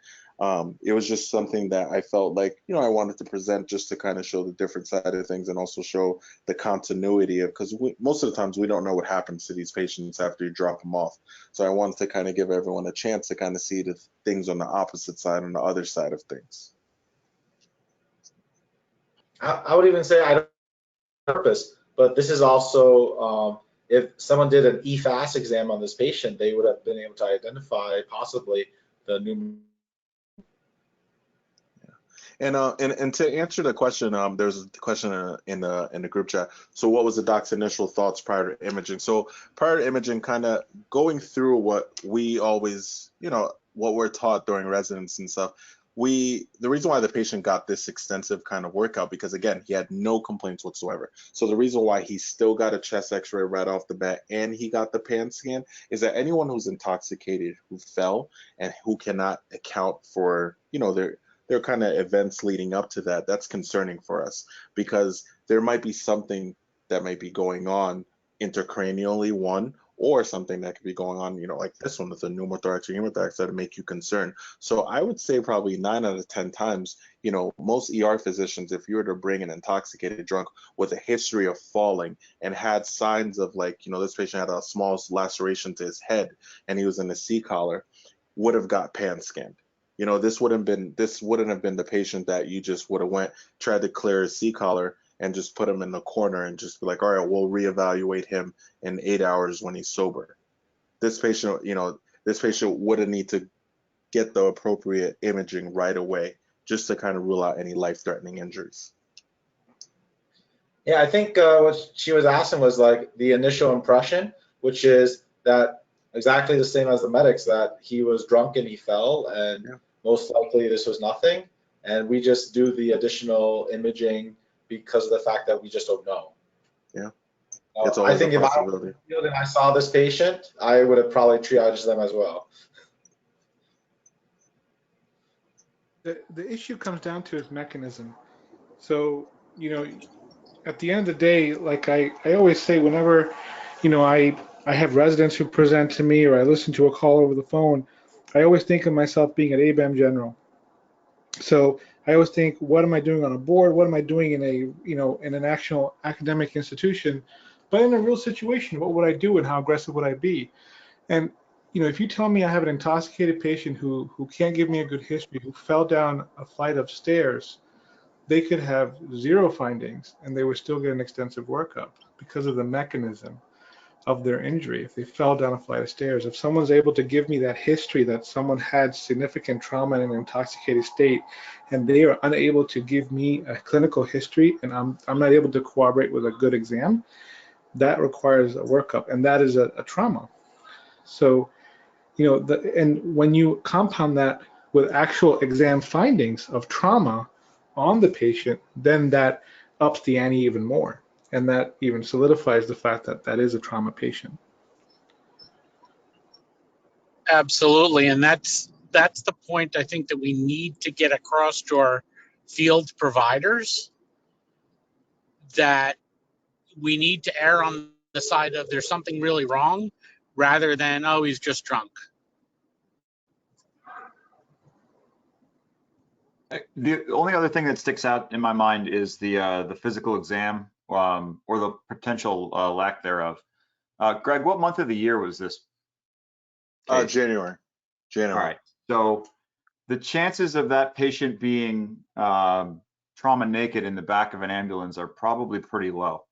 It was just something that I felt like, I wanted to present just to kind of show the different side of things and also show the continuity of, because most of the times we don't know what happens to these patients after you drop them off. So I wanted to kind of give everyone a chance to kind of see the things on the opposite side, on the other side of things. I would even say I don't purpose, but this is also, if someone did an EFAS exam on this patient, they would have been able to identify possibly the new. And to answer the question, there's a question in the group chat. So what was the doc's initial thoughts prior to imaging? So prior to imaging, kind of going through what we always, what we're taught during residence and stuff. The reason why the patient got this extensive kind of workout, because again, he had no complaints whatsoever. So the reason why he still got a chest x-ray right off the bat and he got the pan scan is that anyone who's intoxicated, who fell and who cannot account for, their kind of events leading up to that, that's concerning for us, because there might be something that might be going on intracranially, one, or something that could be going on, like this one with a pneumothorax or hemothorax that would make you concerned. So I would say probably 9 out of 10 times, most ER physicians, if you were to bring an intoxicated drunk with a history of falling and had signs of, like, this patient had a small laceration to his head and he was in a C-collar, would have got pan scanned. This wouldn't have been the patient that you just would have tried to clear his C-collar and just put him in the corner and just be like, all right, we'll reevaluate him in 8 hours when he's sober. This patient wouldn't need to get the appropriate imaging right away just to kind of rule out any life-threatening injuries. Yeah, I think what she was asking was like the initial impression, which is that exactly the same as the medics, that he was drunk and he fell, and most likely this was nothing. And we just do the additional imaging because of the fact that we just don't know. Yeah, it's always I think a if I possibility. was in the field and I saw this patient, I would have probably triaged them as well. The issue comes down to its mechanism. So, at the end of the day, like I always say, whenever, I have residents who present to me or I listen to a call over the phone, I always think of myself being an ABM general. So I always think, what am I doing on a board? What am I doing in in an actual academic institution? But in a real situation, what would I do and how aggressive would I be? And, if you tell me I have an intoxicated patient who can't give me a good history, who fell down a flight of stairs, they could have 0 findings and they would still get an extensive workup because of the mechanism of their injury. If they fell down a flight of stairs, if someone's able to give me that history that someone had significant trauma in an intoxicated state and they are unable to give me a clinical history and I'm not able to corroborate with a good exam, that requires a workup, and that is a trauma. So, and when you compound that with actual exam findings of trauma on the patient, then that ups the ante even more. And that even solidifies the fact that that is a trauma patient. Absolutely, and that's the point I think that we need to get across to our field providers, that we need to err on the side of there's something really wrong rather than, oh, he's just drunk. The only other thing that sticks out in my mind is the physical exam or the potential lack thereof. Greg, what month of the year was this case? January. All right. So the chances of that patient being trauma naked in the back of an ambulance are probably pretty low.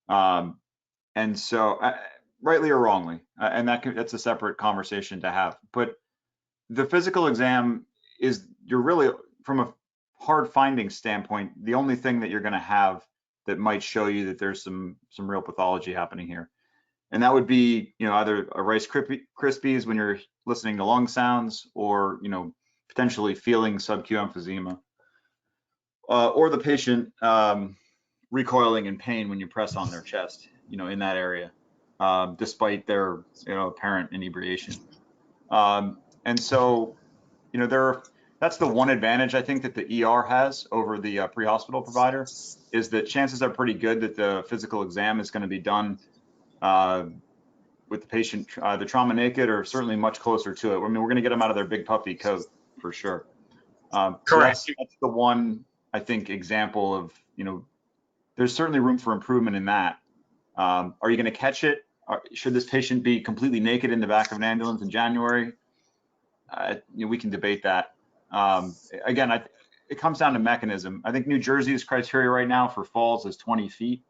And so, rightly or wrongly, and that's a separate conversation to have. But the physical exam is, you're really, from a hard finding standpoint, the only thing that you're going to have that might show you that there's some real pathology happening here. And that would be, either a Rice Krispies when you're listening to lung sounds, or, potentially feeling subQ emphysema, or the patient recoiling in pain when you press on their chest, in that area, despite their, apparent inebriation. And so, that's the one advantage I think that the ER has over the pre-hospital provider, is that chances are pretty good that the physical exam is going to be done with the patient either trauma naked or certainly much closer to it. I mean, we're going to get them out of their big puffy coat for sure. So Correct. that's the one, I think, example of, there's certainly room for improvement in that. Are you going to catch it? Should this patient be completely naked in the back of an ambulance in January? We can debate that. Again, it comes down to mechanism. I think New Jersey's criteria right now for falls is 20 feet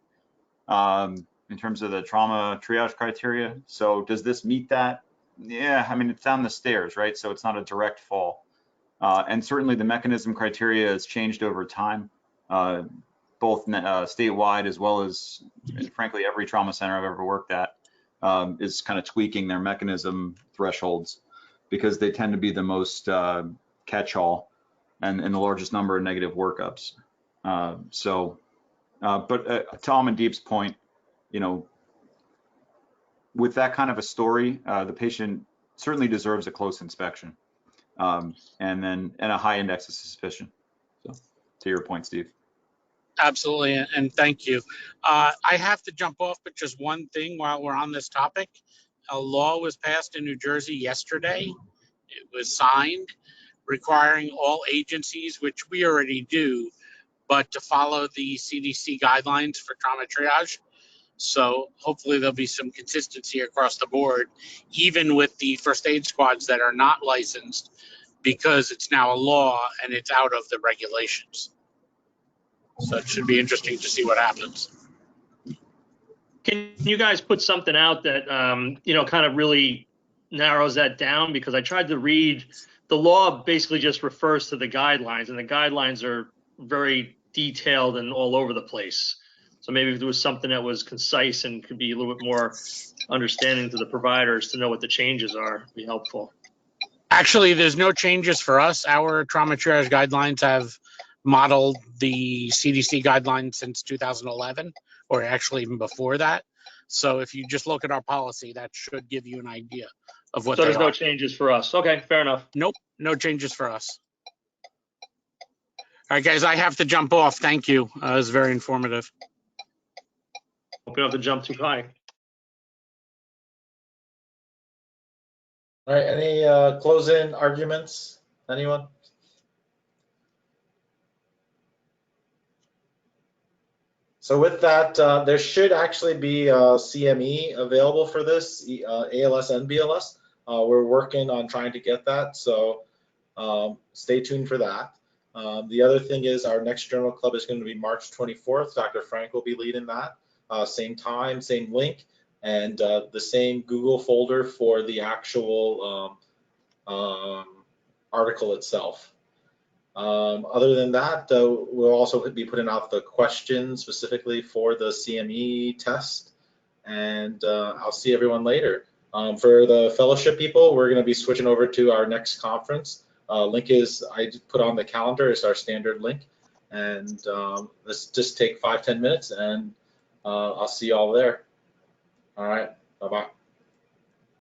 in terms of the trauma triage criteria. So does this meet that? Yeah, I mean, it's down the stairs, right? So it's not a direct fall. And certainly the mechanism criteria has changed over time, both statewide as well as, frankly, every trauma center I've ever worked at is kind of tweaking their mechanism thresholds, because they tend to be the most catch-all and the largest number of negative workups. But to Amandeep's point, with that kind of a story, the patient certainly deserves a close inspection, and a high index of suspicion. So, to your point, Steve. Absolutely, and thank you. I have to jump off, but just one thing while we're on this topic. A law was passed in New Jersey yesterday. It was signed, requiring all agencies, which we already do, but to follow the CDC guidelines for trauma triage. So hopefully there'll be some consistency across the board, even with the first aid squads that are not licensed, because it's now a law and it's out of the regulations. So it should be interesting to see what happens. Can you guys put something out that, kind of really narrows that down? Because I tried to read, the law basically just refers to the guidelines, and the guidelines are very detailed and all over the place. So maybe if there was something that was concise and could be a little bit more understanding to the providers to know what the changes are, it'd be helpful. Actually, there's no changes for us. Our trauma triage guidelines have modeled the CDC guidelines since 2011, or actually even before that. So if you just look at our policy, that should give you an idea of what. So there's no changes for us. Okay, fair enough. Nope, no changes for us. All right, guys, I have to jump off. Thank you. It was very informative. Hope you don't have to jump too high. All right, any close-in arguments? Anyone? So with that, there should actually be a CME available for this, ALS and BLS. We're working on trying to get that, so stay tuned for that. The other thing is our next journal club is going to be March 24th. Dr. Frank will be leading that. Same time, same link, and the same Google folder for the actual article itself. Other than that, we'll also be putting out the questions specifically for the CME test, and I'll see everyone later. For the fellowship people, we're going to be switching over to our next conference. Link is, I put on the calendar, it's our standard link, and let's just take 5-10 minutes, and I'll see you all there. All right, bye-bye.